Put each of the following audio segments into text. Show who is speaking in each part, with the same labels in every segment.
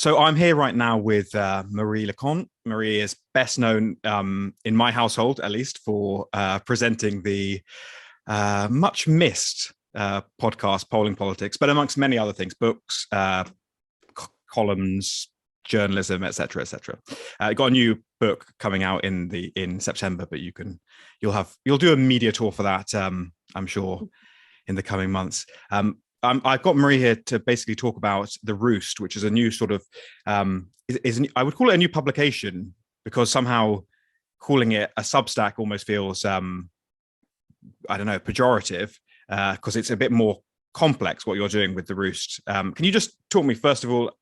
Speaker 1: So I'm here right now with Marie Le Conte. Marie is best known in my household, at least, for presenting the much missed podcast, Polling Politics, but amongst many other things, books, columns, journalism, etc., etc. Got a new book coming out in September, but you'll do a media tour for that, I'm sure, in the coming months. I've got Marie here to basically talk about the Roost, which is a new sort of I would call it a new publication, because somehow calling it a Substack almost feels I don't know, pejorative, because it's a bit more complex what you're doing with the Roost. Can you just talk me first of all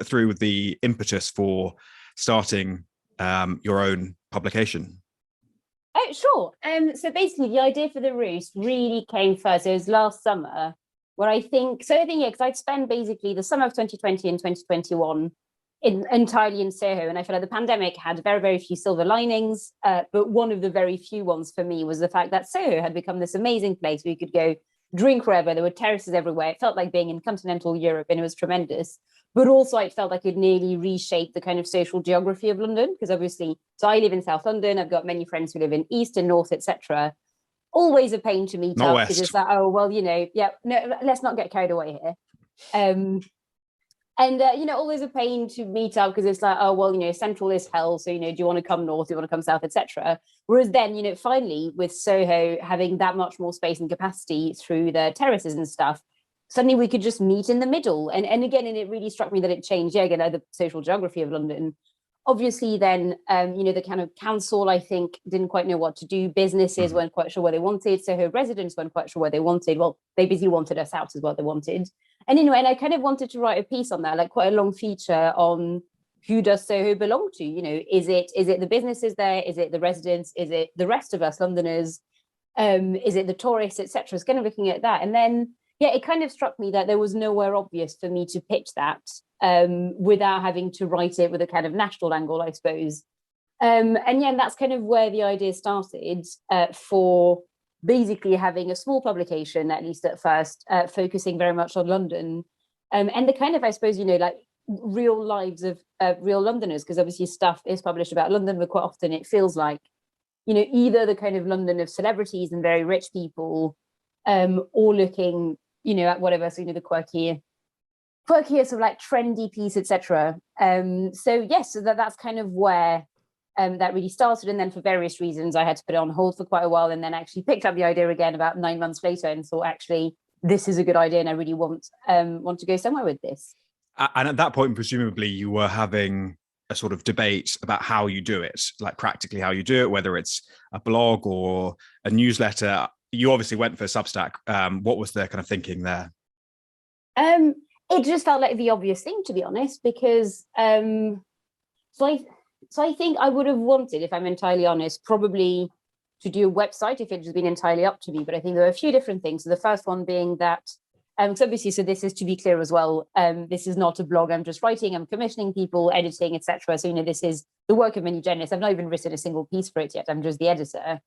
Speaker 1: through the impetus for starting your own publication?
Speaker 2: Oh, sure. So basically, the idea for the Roost really came first. It was last summer, where because I'd spent basically the summer of 2020 and 2021 entirely in Soho, and I feel like the pandemic had very, very few silver linings. But one of the very few ones for me was the fact that Soho had become this amazing place where you could go drink wherever. There were terraces everywhere. It felt like being in continental Europe, and it was tremendous. But also, I felt like it nearly reshaped the kind of social geography of London, because obviously, so I live in South London. I've got many friends who live in East and North, etc. Always a pain to meet
Speaker 1: Not
Speaker 2: up,
Speaker 1: West.
Speaker 2: because it's like, oh, well, no, let's not get carried away here. Always a pain to meet up, because it's like, oh, well, central is hell. So, do you want to come north? Do you want to come south, etc. Whereas then, finally, with Soho having that much more space and capacity through the terraces and stuff, suddenly we could just meet in the middle. And it really struck me that it changed, again, the social geography of London. Obviously, then, the kind of council, I think, didn't quite know what to do. Businesses weren't quite sure what they wanted. So her residents weren't quite sure what they wanted. Well, they basically wanted us out is what they wanted. And I kind of wanted to write a piece on that, like quite a long feature on who does Soho belong to? Is it the businesses there? Is it the residents? Is it the rest of us Londoners? Is it the tourists, etc.? It's kind of looking at that. And then, it kind of struck me that there was nowhere obvious for me to pitch that without having to write it with a kind of national angle, I suppose. And that's kind of where the idea started for basically having a small publication, at least at first, focusing very much on London and the kind of, I suppose, like real lives of real Londoners, because obviously stuff is published about London, but quite often it feels like, either the kind of London of celebrities and very rich people or looking, at whatever, so, the quirkier sort of like trendy piece, etc. So that's kind of where that really started. And then for various reasons, I had to put it on hold for quite a while, and then actually picked up the idea again about 9 months later and thought, actually, this is a good idea, and I really want to go somewhere with this.
Speaker 1: And at that point, presumably, you were having a sort of debate about how you do it, like practically how you do it, whether it's a blog or a newsletter. You obviously went for Substack. What was the kind of thinking there?
Speaker 2: It just felt like the obvious thing, to be honest, because so I think I would have wanted, if I'm entirely honest, probably to do a website if it had been entirely up to me. But I think there are a few different things. So the first one being that, so obviously, so this is to be clear as well. This is not a blog I'm just writing. I'm commissioning people, editing, etc. So this is the work of many journalists. I've not even written a single piece for it yet. I'm just the editor.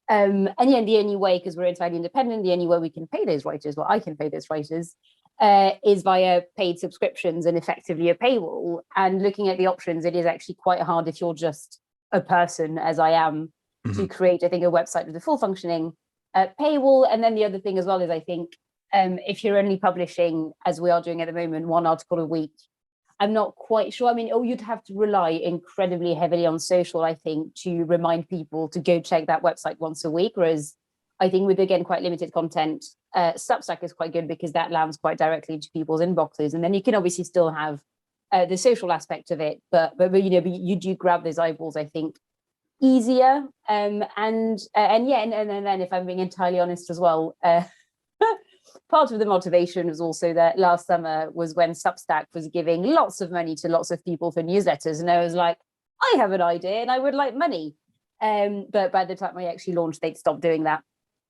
Speaker 2: And the only way, because we're entirely independent, the only way we can pay those writers, well, I can pay those writers, is via paid subscriptions and effectively a paywall. And looking at the options, it is actually quite hard if you're just a person, as I am, to create, I think, a website with a full functioning paywall. And then the other thing as well is, I think, if you're only publishing, as we are doing at the moment, 1 article a week, I'm not quite sure. I mean, you'd have to rely incredibly heavily on social, I think, to remind people to go check that website once a week. Whereas I think with, again, quite limited content, Substack is quite good because that lands quite directly into people's inboxes. And then you can obviously still have the social aspect of it. But you do grab those eyeballs, I think, easier. And then if I'm being entirely honest as well, part of the motivation was also that last summer was when Substack was giving lots of money to lots of people for newsletters. And I was like, I have an idea and I would like money. But by the time I actually launched, they'd stopped doing that.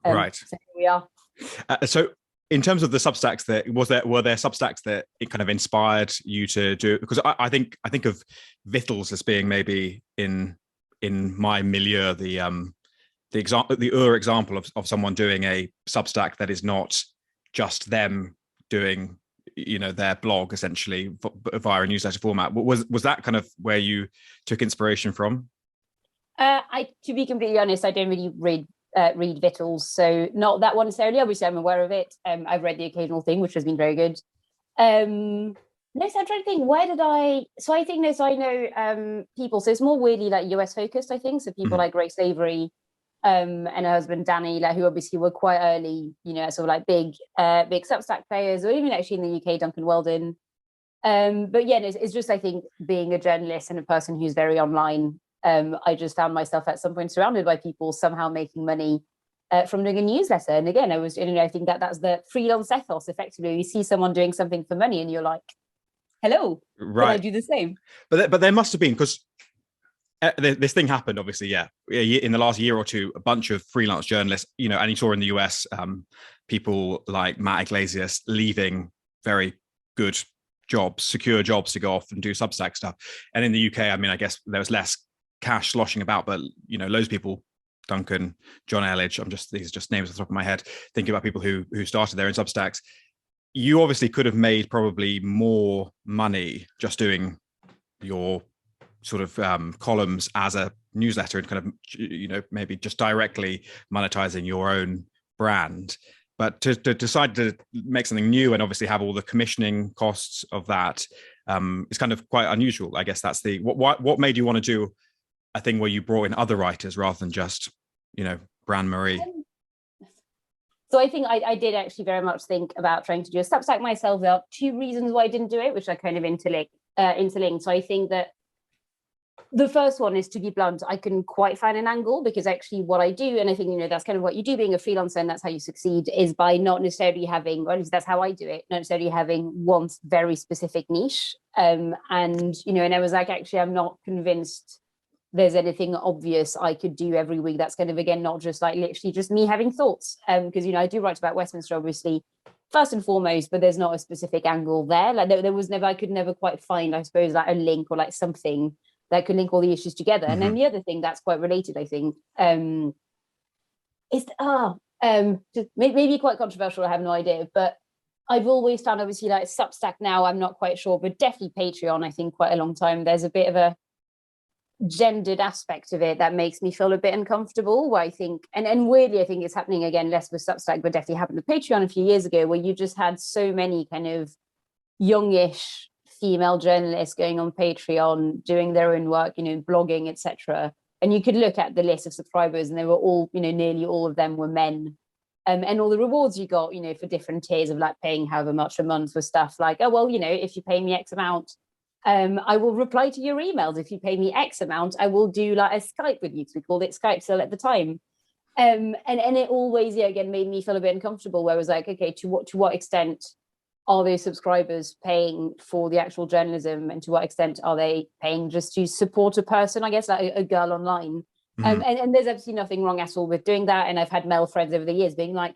Speaker 1: Right.
Speaker 2: So here we are.
Speaker 1: So in terms of the Substacks, were there Substacks that it kind of inspired you to do? Because I think of Vittles as being maybe in my milieu the example of someone doing a Substack that is not just them doing their blog essentially via a newsletter format. Was that kind of where you took inspiration from?
Speaker 2: To be completely honest, I don't really read Vittles, so not that one necessarily. Obviously, I'm aware of it. I've read the occasional thing, which has been very good. No, so I'm trying to think, where did so I think this, I know people, so it's more weirdly like US focused, I think. So people like Grace Avery and her husband Danny, like, who obviously were quite early, sort of like big Substack players, or even actually in the UK, Duncan Weldon. But yeah, it's just, I think, being a journalist and a person who's very online, I just found myself at some point surrounded by people somehow making money from doing a newsletter. And again, I think that's the freelance ethos, effectively. You see someone doing something for money and you're like, hello, right, can I do the same?
Speaker 1: But there must have been, because this thing happened, obviously, in the last year or two, a bunch of freelance journalists, and you saw in the US, people like Matt Iglesias leaving very good jobs, secure jobs, to go off and do Substack stuff. And in the UK, I mean, I guess there was less cash sloshing about, but loads of people, Duncan, John Elledge, these are just names off the top of my head, thinking about people who started their own Substacks. You obviously could have made probably more money just doing your sort of columns as a newsletter and kind of, maybe just directly monetizing your own brand. But to decide to make something new and obviously have all the commissioning costs of that is kind of quite unusual. I guess that's what made you want to do a thing where you brought in other writers rather than just, Bran Marie?
Speaker 2: So I think I did actually very much think about trying to do a Substack myself. There are two reasons why I didn't do it, which are kind of interlinked. So I think that the first one is, to be blunt, I couldn't quite find an angle, because actually what I do, and I think, that's kind of what you do being a freelancer, and that's how you succeed, is by not necessarily having, or at least that's how I do it, not necessarily having one very specific niche. And I was like, actually, I'm not convinced there's anything obvious I could do every week that's kind of, again, not just like literally just me having thoughts, because I do write about Westminster, obviously, first and foremost, but there's not a specific angle there. Like there was never, I could never quite find, I suppose, like a link or like something that could link all the issues together. And then the other thing that's quite related, I think, is just maybe quite controversial, I have no idea, but I've always found, obviously, like Substack now, I'm not quite sure, but definitely Patreon, I think, quite a long time, there's a bit of a gendered aspect of it that makes me feel a bit uncomfortable, where I think, and weirdly, I think it's happening again less with Substack, but definitely happened with Patreon a few years ago, where you just had so many kind of youngish female journalists going on Patreon, doing their own work, blogging, etc. And you could look at the list of subscribers and they were all, nearly all of them were men. And all the rewards you got, for different tiers of like paying however much a month for stuff like, oh, well, if you pay me X amount, I will reply to your emails. If you pay me X amount, I will do like a Skype with you, because we called it Skype still at the time. And it always, again, made me feel a bit uncomfortable, where I was like, okay, to what extent are those subscribers paying for the actual journalism, and to what extent are they paying just to support a person, I guess, like a girl online? And there's absolutely nothing wrong at all with doing that. And I've had male friends over the years being like,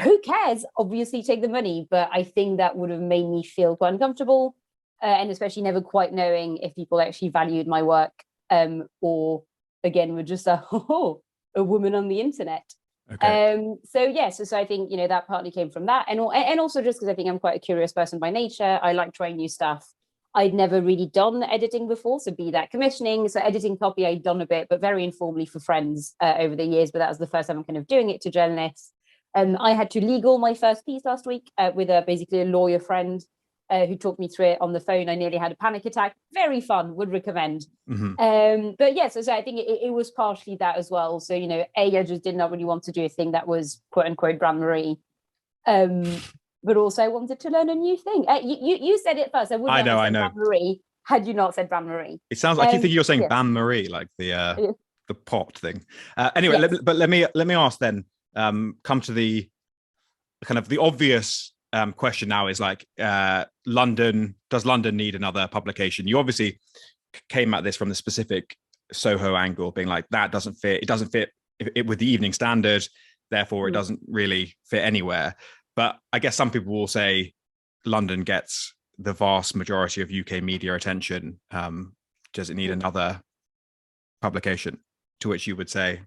Speaker 2: who cares? Obviously take the money. But I think that would have made me feel quite uncomfortable. And especially never quite knowing if people actually valued my work, or again, were just a woman on the internet.
Speaker 1: Okay.
Speaker 2: So I think, that partly came from that. And also just because I think I'm quite a curious person by nature. I like trying new stuff. I'd never really done editing before, so be that commissioning. So editing copy, I'd done a bit, but very informally for friends over the years. But that was the first time I'm kind of doing it to journalists. I had to legal my first piece last week with basically a lawyer friend who talked me through it on the phone. I nearly had a panic attack. Very fun, would recommend. But yeah, so I think it was partially that as well. So, I just did not really want to do a thing that was quote unquote Bran Marie. But also I wanted to learn a new thing. You said it first. I would never have said Bran Marie had you not said Bran Marie.
Speaker 1: It sounds like, I keep thinking you're saying Ban Marie, like the pot thing. Anyway, yes. But let me ask then, come to the kind of the obvious question now is like, London, does London need another publication? You obviously came at this from the specific Soho angle, being like, that doesn't fit. It doesn't fit with the Evening Standard, therefore it doesn't really fit anywhere. But I guess some people will say London gets the vast majority of UK media attention. Does it need another publication? To which you would say?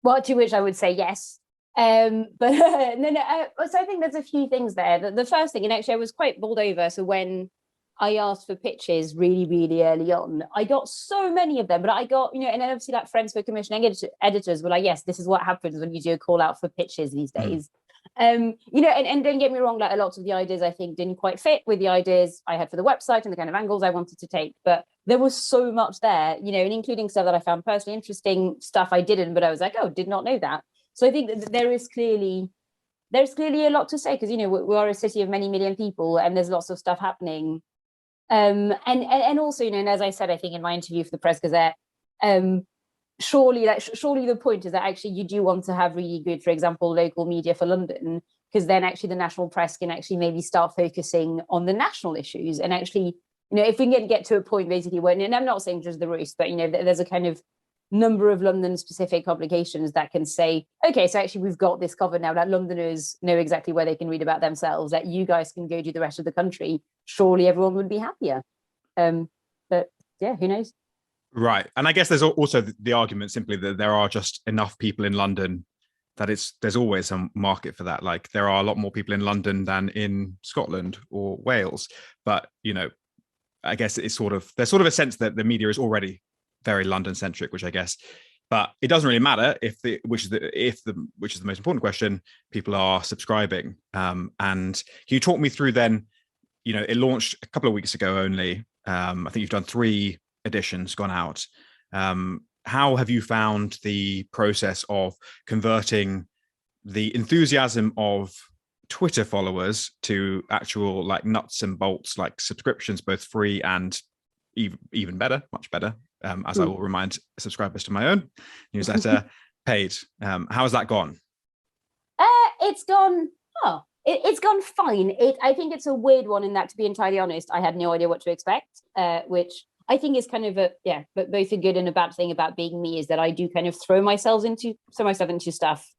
Speaker 2: Well, to which I would say yes. But no. So I think there's a few things there. The first thing, and actually I was quite bowled over. So when I asked for pitches really, really early on, I got so many of them, but I got, and then obviously like friends for commissioning editors were like, yes, this is what happens when you do a call out for pitches these days. And don't get me wrong, like a lot of the ideas I think didn't quite fit with the ideas I had for the website and the kind of angles I wanted to take, but there was so much there, and including stuff that I found personally interesting, stuff I didn't, but I was like, oh, did not know that. So I think that there's clearly a lot to say, because we are a city of many million people and there's lots of stuff happening. And also, and as I said, I think in my interview for the Press Gazette, surely the point is that actually you do want to have really good, for example, local media for London, because then actually the national press can actually maybe start focusing on the national issues. And actually, if we can get to a point basically when, and I'm not saying just the Roost, but there's a kind of number of London specific publications that can say, okay, so actually we've got this covered now, that Londoners know exactly where they can read about themselves, that you guys can go to the rest of the country. Surely everyone would be happier. But yeah, who knows?
Speaker 1: Right. And I guess there's also the argument simply that there are just enough people in London that there's always a market for that. Like there are a lot more people in London than in Scotland or Wales. But, I guess there's sort of a sense that the media is already very London centric, which I guess, but it doesn't really matter which is the most important question, people are subscribing. And can you talk me through then, it launched a couple of weeks ago only. I think you've done 3 editions gone out. How have you found the process of converting the enthusiasm of Twitter followers to actual like nuts and bolts, like subscriptions, both free and even better, much better, as I will remind subscribers to my own newsletter, paid. How has that gone?
Speaker 2: It's gone fine. I think it's a weird one in that, to be entirely honest, I had no idea what to expect, which I think is kind of but both a good and a bad thing about being me, is that I do kind of throw myself into stuff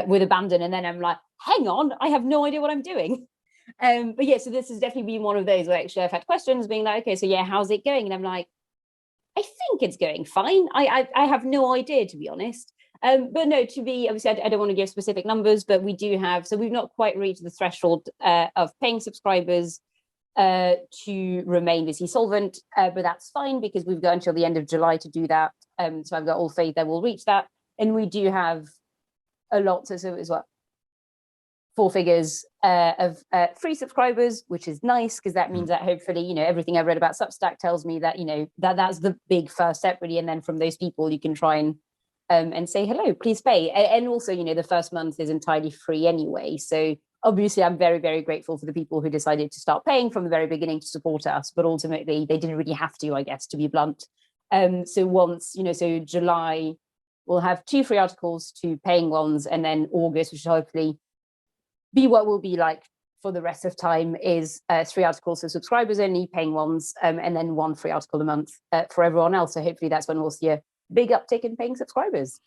Speaker 2: with abandon, and then I'm like, hang on, I have no idea what I'm doing. But yeah, so this has definitely been one of those where actually I've had questions being like, okay, so yeah, how's it going? And I'm like, I think it's going fine. I have no idea, to be honest. But no, obviously, I don't want to give specific numbers, but we do have, so we've not quite reached the threshold of paying subscribers to remain VC solvent, but that's fine because we've got until the end of July to do that. So I've got all faith that we'll reach that. And we do have a lot, so it was 4 figures of free subscribers, which is nice because that means that hopefully, everything I've read about Substack tells me that, that's the big first step really. And then from those people, you can try and say, hello, please pay. And also, the first month is entirely free anyway. So obviously, I'm very, very grateful for the people who decided to start paying from the very beginning to support us. But ultimately, they didn't really have to, I guess, to be blunt. So once, so July, we'll have 2 free articles, 2 paying ones. And then August, which will hopefully be what will be like for the rest of time, is 3 articles for subscribers only, paying ones, and then 1 free article a month for everyone else. So hopefully that's when we'll see a big uptick in paying subscribers.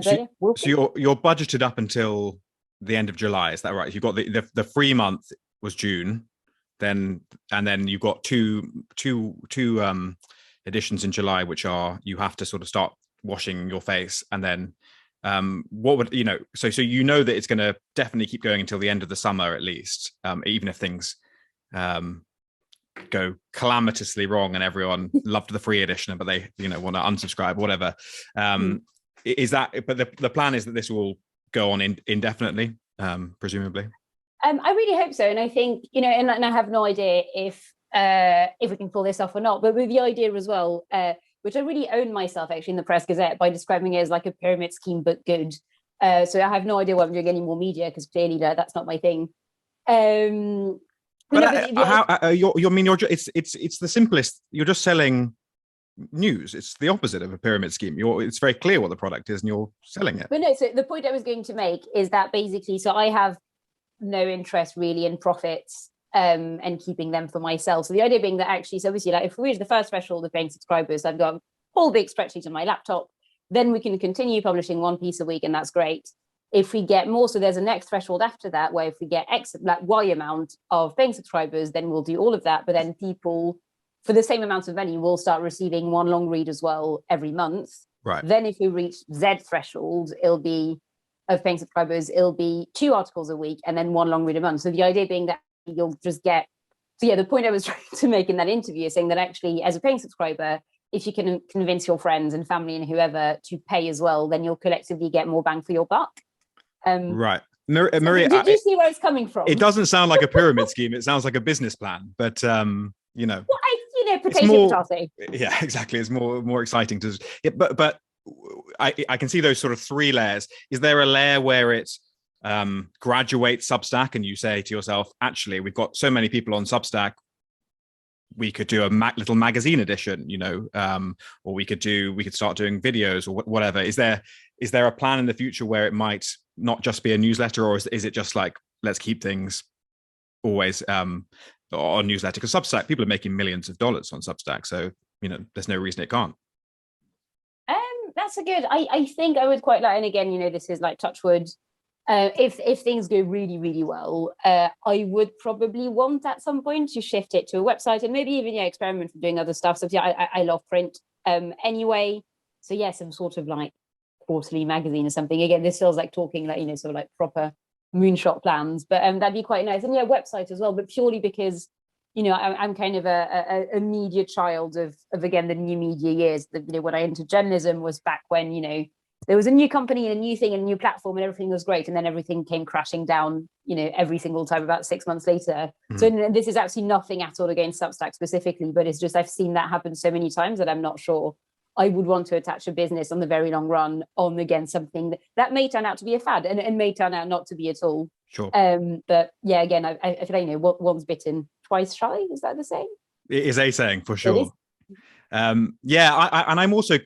Speaker 2: So
Speaker 1: you're budgeted up until the end of July, is that right? You've got the free month was June, and then you've got two editions in July, which are you have to sort of start washing your face, and then what would so that it's going to definitely keep going until the end of the summer at least, even if things go calamitously wrong and everyone loved the free edition but they want to unsubscribe, whatever. Is that, but the plan is that this will go on indefinitely, presumably?
Speaker 2: I really hope so, and I think and I have no idea if we can pull this off or not, but with the idea as well, which I really own myself actually in the Press Gazette by describing it as like a pyramid scheme but good. So I have no idea whether I'm doing any more media because clearly it's not my thing. It's
Speaker 1: the simplest. You're just selling news. It's the opposite of a pyramid scheme. It's very clear what the product is and you're selling it.
Speaker 2: But no, so the point I was going to make is that basically, so I have no interest really in profits and keeping them for myself. So the idea being that actually, so obviously, like if we reach the first threshold of paying subscribers, I've got a whole big spreadsheet on my laptop, then we can continue publishing 1 piece a week, and that's great. If we get more, so there's a next threshold after that, where if we get X, like Y amount of paying subscribers, then we'll do all of that. But then people, for the same amount of money, will start receiving 1 long read as well every month.
Speaker 1: Right.
Speaker 2: Then if we reach Z threshold, it'll be of paying subscribers, it'll be 2 articles a week and then 1 long read a month. So the idea being that you'll just get, so yeah, the point I was trying to make in that interview is saying that actually as a paying subscriber, if you can convince your friends and family and whoever to pay as well, then you'll collectively get more bang for your buck.
Speaker 1: Right. Marie,
Speaker 2: did you see where it's coming from?
Speaker 1: It doesn't sound like a pyramid scheme. It sounds like a business plan, but you know,
Speaker 2: well, potato.
Speaker 1: Yeah, exactly. It's more exciting to, but I can see those sort of 3 layers. Is there a layer where it graduates Substack and you say to yourself, actually, we've got so many people on Substack, we could do a little magazine edition, you know, or we could start doing videos or whatever. Is there a plan in the future where it might not just be a newsletter, or is it just like, let's keep things always on newsletter? Because Substack, people are making millions of dollars on Substack, so you know there's no reason it can't.
Speaker 2: That's a good. I think I would quite like, and again, you know, this is like touch wood. If things go really, really well, I would probably want at some point to shift it to a website and maybe even experiment with doing other stuff. So yeah, I love print anyway. So yeah, some sort of like quarterly magazine or something. Again, this feels like talking like, you know, sort of like proper moonshot plans, but that'd be quite nice. And yeah, website as well, but purely because, you know, I'm kind of a media child of again the new media years. You know, when I entered journalism was back when, you know, there was a new company and a new thing and a new platform and everything was great, and then everything came crashing down, you know, every single time about 6 months later. So this is actually nothing at all against Substack specifically, but it's just I've seen that happen so many times that I'm not sure I would want to attach a business on the very long run on, again, something that may turn out to be a fad and may turn out not to be at all.
Speaker 1: Sure.
Speaker 2: But yeah, again, I feel like, you know, once bitten, twice shy. Is that the saying?
Speaker 1: It is a saying for sure. Yeah, and I'm also,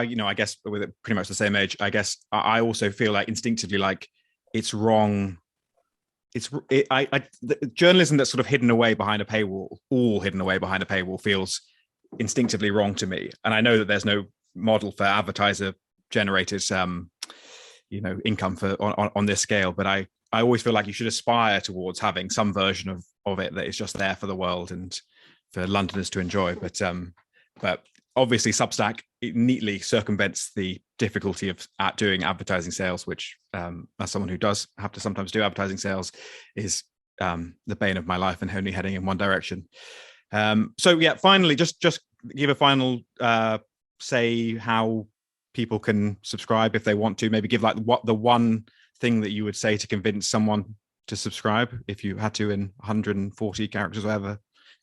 Speaker 1: you know, I guess with pretty much the same age, I guess I also feel like instinctively like it's wrong. The journalism that's sort of hidden away behind a paywall, all hidden away behind a paywall, feels instinctively wrong to me. And I know that there's no model for advertiser generated you know, income for on this scale, but I always feel like you should aspire towards having some version of it that is just there for the world and for Londoners to enjoy. But obviously Substack, it neatly circumvents the difficulty of doing advertising sales, which as someone who does have to sometimes do advertising sales is the bane of my life and only heading in one direction. So yeah, finally, just give a final say how people can subscribe if they want to. Maybe give like what the one thing that you would say to convince someone to subscribe if you had to in 140 characters, whatever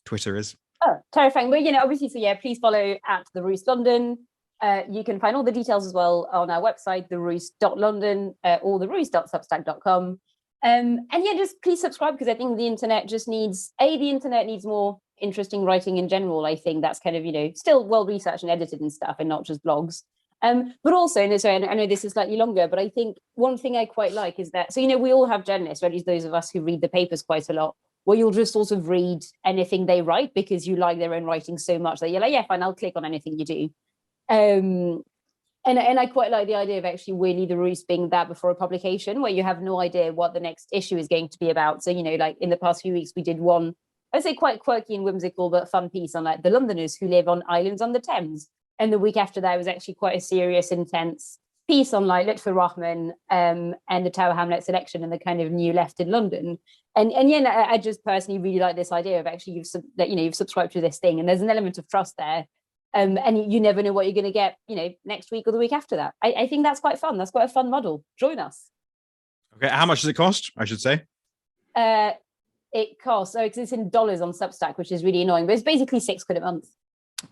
Speaker 1: Twitter is.
Speaker 2: Oh, terrifying. But, you know, obviously, so yeah, please follow at the Roost London. You can find all the details as well on our website, theroost.london, or theroost.substack.com. And yeah, just please subscribe, because I think the internet just needs, the internet needs more interesting writing in general. I think that's kind of, you know, still well researched and edited and stuff, and not just blogs. But also, and so I know this is slightly longer, but I think one thing I quite like is that, so, you know, we all have journalists, or at least those of us who read the papers quite a lot, where you'll just sort of read anything they write because you like their own writing so much that you're like, yeah, fine, I'll click on anything you do. And I quite like the idea of actually really the Roost being that before a publication, where you have no idea what the next issue is going to be about. So, you know, like in the past few weeks, we did one, I'd say quite quirky and whimsical, but fun piece on like the Londoners who live on islands on the Thames. And the week after that was actually quite a serious, intense piece on like Lutfur Rahman and the Tower Hamlets election and the kind of new left in London. And yeah, I just personally really like this idea of actually you've subscribed to this thing, and there's an element of trust there. And you never know what you're going to get, you know, next week or the week after that. I think that's quite fun. That's quite a fun model. Join us.
Speaker 1: Okay, how much does it cost? I should say.
Speaker 2: It costs, so it's in dollars on Substack, which is really annoying, but it's basically £6 a month.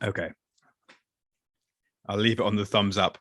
Speaker 1: Okay. I'll leave it on the thumbs up.